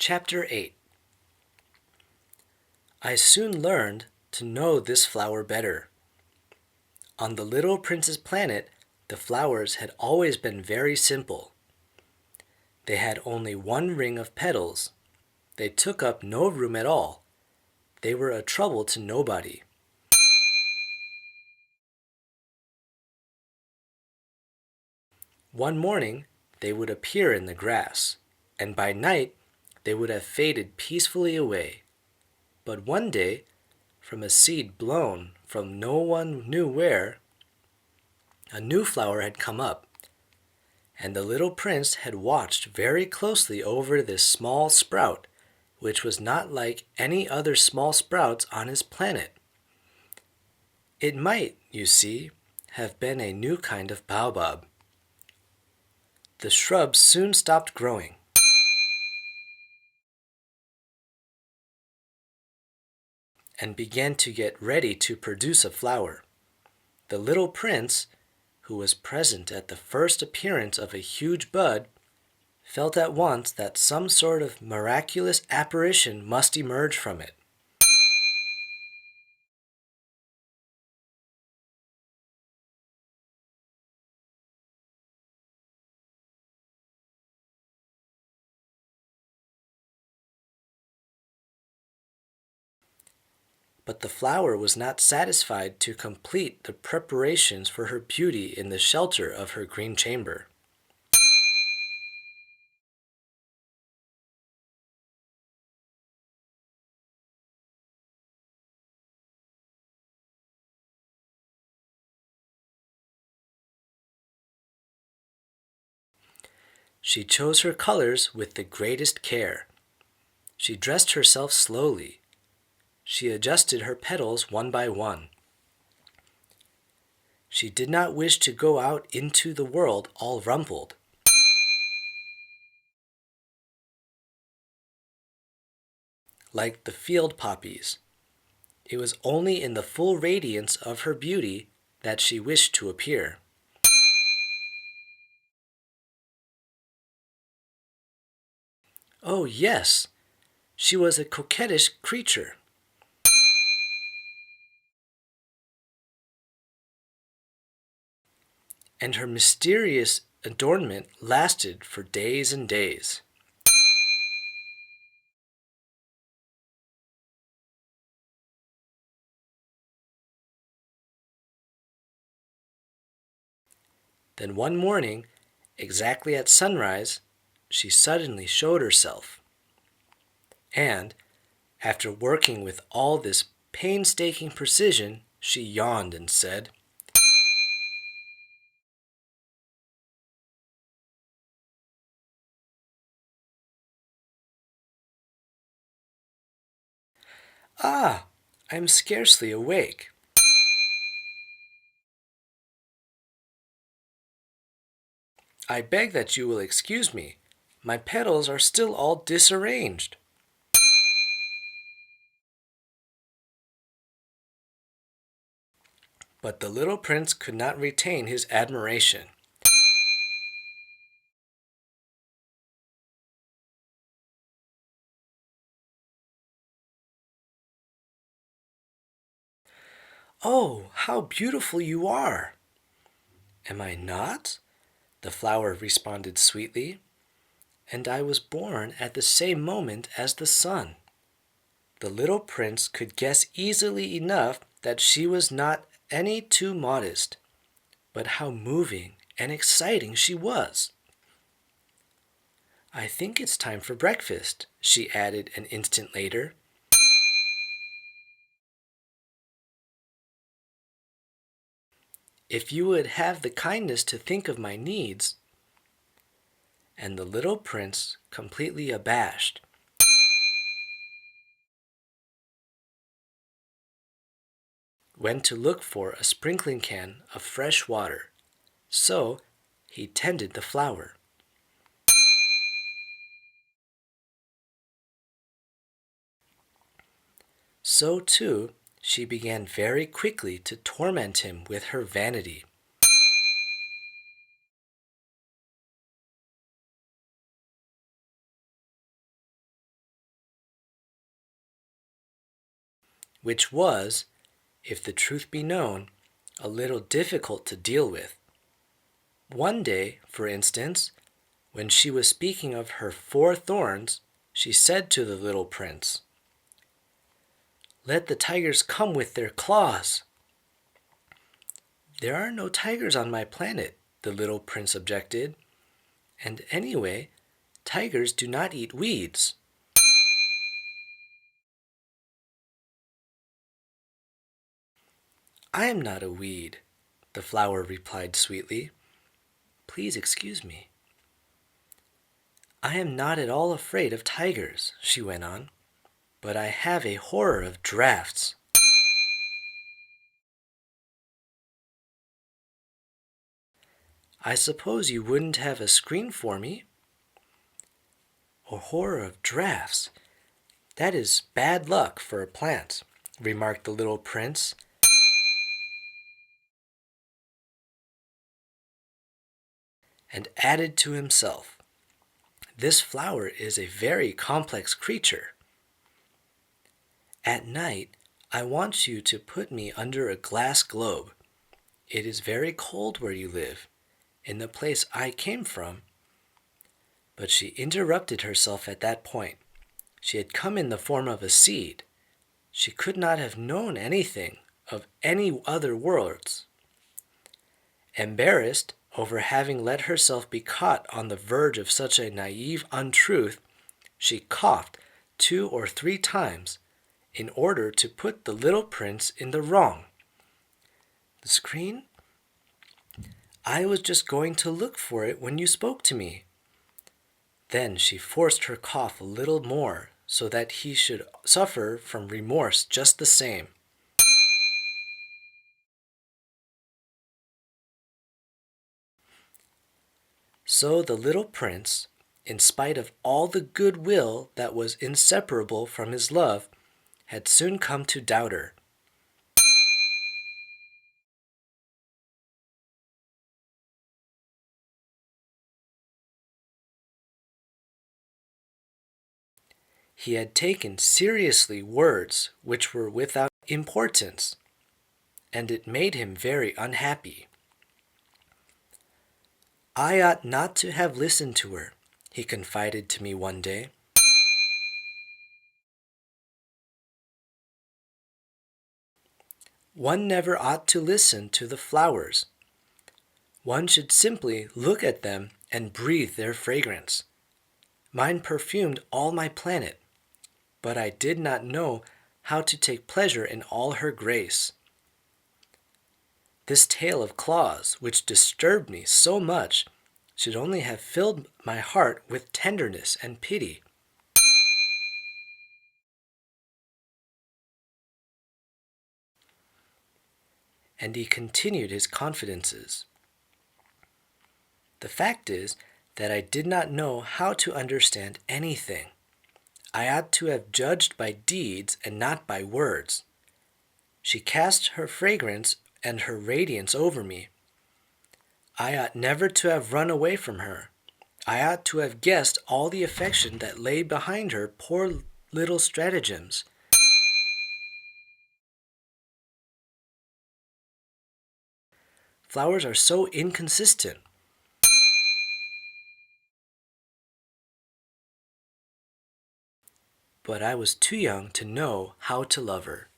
Chapter 8. I soon learned to know this flower better. On the little prince's planet, the flowers had always been very simple. They had only one ring of petals. They took up no room at all. They were a trouble to nobody. One morning, they would appear in the grass, and by night, they would have faded peacefully away. But one day, from a seed blown from no one knew where, a new flower had come up, and the little prince had watched very closely over this small sprout, which was not like any other small sprouts on his planet. It might, you see, have been a new kind of baobab. The shrub soon stopped growing. And began to get ready to produce a flower. The little prince, who was present at the first appearance of a huge bud, felt at once that some sort of miraculous apparition must emerge from it. But the flower was not satisfied to complete the preparations for her beauty in the shelter of her green chamber. She chose her colors with the greatest care. She dressed herself slowly. She adjusted her petals one by one. She did not wish to go out into the world all rumpled. Like the field poppies. It was only in the full radiance of her beauty that she wished to appear. Oh, yes, she was a coquettish creature. And her mysterious adornment lasted for days and days. Then one morning, exactly at sunrise, she suddenly showed herself. And, after working with all this painstaking precision, she yawned and said, "Ah, I am scarcely awake. I beg that you will excuse me. My petals are still all disarranged." But the little prince could not retain his admiration. "Oh, how beautiful you are!" "Am I not?" the flower responded sweetly. "And I was born at the same moment as the sun." The little prince could guess easily enough that she was not any too modest, but how moving and exciting she was. "I think it's time for breakfast," she added an instant later. "If you would have the kindness to think of my needs." And the little prince, completely abashed, went to look for a sprinkling can of fresh water. So he tended the flower. So, too, she began very quickly to torment him with her vanity. which was, if the truth be known, a little difficult to deal with. One day, for instance, when she was speaking of her 4 thorns, she said to the little prince, "Let the tigers come with their claws." "There are no tigers on my planet," the little prince objected. "And anyway, tigers do not eat weeds." "I am not a weed," the flower replied sweetly. "Please excuse me." "I am not at all afraid of tigers," she went on, "but I have a horror of drafts." "I suppose you wouldn't have a screen for me?" "A horror of drafts? That is bad luck for a plant," remarked the little prince, and added to himself, "This flower is a very complex creature. At night, I want you to put me under a glass globe. It is very cold where you live, in the place I came from." But she interrupted herself at that point. She had come in the form of a seed. She could not have known anything of any other worlds. Embarrassed over having let herself be caught on the verge of such a naive untruth, she coughed 2 or 3 times in order to put the little prince in the wrong. "The screen? I was just going to look for it when you spoke to me." Then she forced her cough a little more so that he should suffer from remorse just the same. So the little prince, in spite of all the good will that was inseparable from his love, had soon come to doubt her. He had taken seriously words which were without importance, and it made him very unhappy. "I ought not to have listened to her," he confided to me one day. "One never ought to listen to the flowers. One should simply look at them and breathe their fragrance. Mine perfumed all my planet, but I did not know how to take pleasure in all her grace. This tale of claws, which disturbed me so much, should only have filled my heart with tenderness and pity." And he continued his confidences. "The fact is that I did not know how to understand anything. I ought to have judged by deeds and not by words. She cast her fragrance and her radiance over me. I ought never to have run away from her. I ought to have guessed all the affection that lay behind her poor little stratagems. Flowers are so inconsistent. But I was too young to know how to love her."